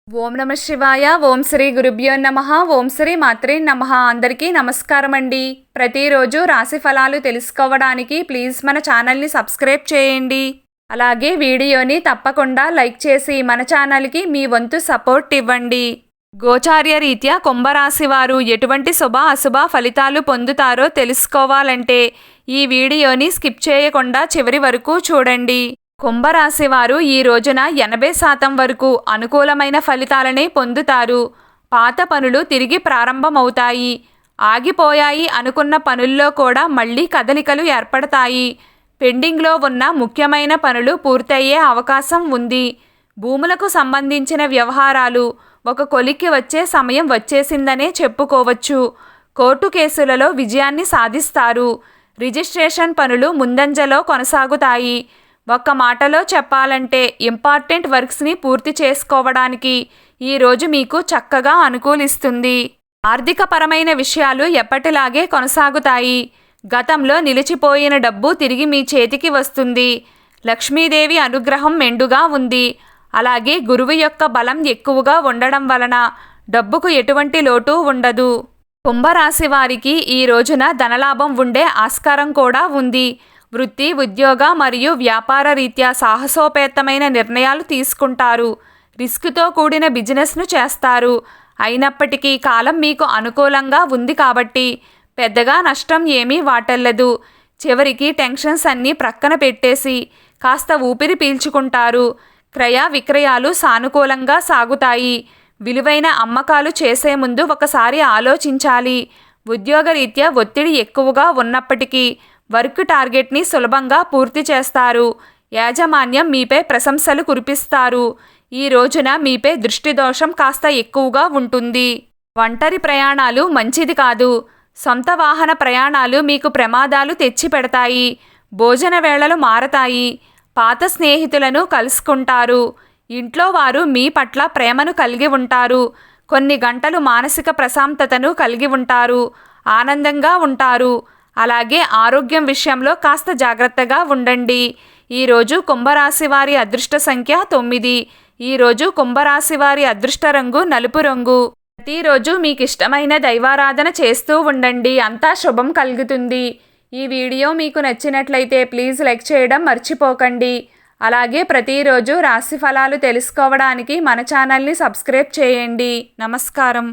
ఓం నమ శివాయ. ఓం శ్రీ గురుభ్యో నమః. ఓం శ్రీ మాత్రే నమః. అందరికీ నమస్కారం అండి. ప్రతిరోజు రాశి ఫలాలు తెలుసుకోవడానికి ప్లీజ్ మన ఛానల్ని సబ్స్క్రైబ్ చేయండి. అలాగే వీడియోని తప్పకుండా లైక్ చేసి మన ఛానల్కి మీ వంతు సపోర్ట్ ఇవ్వండి. గోచార్య రీత్యా కుంభరాశి వారు ఎటువంటి శుభ అశుభ ఫలితాలు పొందుతారో తెలుసుకోవాలంటే ఈ వీడియోని స్కిప్ చేయకుండా చివరి వరకు చూడండి. కుంభరాశి వారు ఈ రోజున 80% వరకు అనుకూలమైన ఫలితాలనే పొందుతారు. పాత పనులు తిరిగి ప్రారంభమవుతాయి. ఆగిపోయాయి అనుకున్న పనుల్లో కూడా మళ్లీ కదలికలు ఏర్పడతాయి. పెండింగ్లో ఉన్న ముఖ్యమైన పనులు పూర్తయ్యే అవకాశం ఉంది. భూములకు సంబంధించిన వ్యవహారాలు ఒక కొలిక్కి వచ్చే సమయం వచ్చేసిందనే చెప్పుకోవచ్చు. కోర్టు కేసులలో విజయాన్ని సాధిస్తారు. రిజిస్ట్రేషన్ పనులు ముందంజలో కొనసాగుతాయి. ఒక్క మాటలో చెప్పాలంటే ఇంపార్టెంట్ వర్క్స్ని పూర్తి చేసుకోవడానికి ఈరోజు మీకు చక్కగా అనుకూలిస్తుంది. ఆర్థికపరమైన విషయాలు ఎప్పటిలాగే కొనసాగుతాయి. గతంలో నిలిచిపోయిన డబ్బు తిరిగి మీ చేతికి వస్తుంది. లక్ష్మీదేవి అనుగ్రహం మెండుగా ఉంది. అలాగే గురువు యొక్క బలం ఎక్కువగా ఉండడం వలన డబ్బుకు ఎటువంటి లోటు ఉండదు. కుంభరాశి వారికి ఈ రోజున ధనలాభం ఉండే ఆస్కారం కూడా ఉంది. వృత్తి, ఉద్యోగ మరియు వ్యాపార రీత్యా సాహసోపేతమైన నిర్ణయాలు తీసుకుంటారు. రిస్క్తో కూడిన బిజినెస్ను చేస్తారు. అయినప్పటికీ కాలం మీకు అనుకూలంగా ఉంది కాబట్టి పెద్దగా నష్టం ఏమీ వాటల్లదు. చివరికి టెన్షన్స్ అన్నీ ప్రక్కన పెట్టేసి కాస్త ఊపిరి పీల్చుకుంటారు. క్రయ విక్రయాలు సానుకూలంగా సాగుతాయి. విలువైన అమ్మకాలు చేసే ముందు ఒకసారి ఆలోచించాలి. ఉద్యోగరీత్యా ఒత్తిడి ఎక్కువగా ఉన్నప్పటికీ వర్క్ టార్గెట్ని సులభంగా పూర్తి చేస్తారు. యాజమాన్యం మీపై ప్రశంసలు కురిపిస్తారు. ఈ రోజున మీపై దృష్టి దోషం కాస్త ఎక్కువగా ఉంటుంది. ఒంటరి ప్రయాణాలు మంచిది కాదు. సొంత వాహన ప్రయాణాలు మీకు ప్రమాదాలు తెచ్చిపెడతాయి. భోజన వేళలు మారతాయి. పాత స్నేహితులను కలుసుకుంటారు. ఇంట్లో వారు మీ పట్ల ప్రేమను కలిగి ఉంటారు. కొన్ని గంటలు మానసిక ప్రశాంతతను కలిగి ఉంటారు. ఆనందంగా ఉంటారు. అలాగే ఆరోగ్యం విషయంలో కాస్త జాగ్రత్తగా ఉండండి. ఈరోజు కుంభరాశి వారి అదృష్ట సంఖ్య 9. ఈరోజు కుంభరాశి వారి అదృష్ట రంగు నలుపు రంగు. ప్రతిరోజు మీకు ఇష్టమైన దైవారాధన చేస్తూ ఉండండి. అంతా శుభం కలుగుతుంది. ఈ వీడియో మీకు నచ్చినట్లయితే ప్లీజ్ లైక్ చేయడం మర్చిపోకండి. అలాగే ప్రతిరోజు రాశి ఫలాలు తెలుసుకోవడానికి మన ఛానల్ని సబ్స్క్రైబ్ చేయండి. నమస్కారం.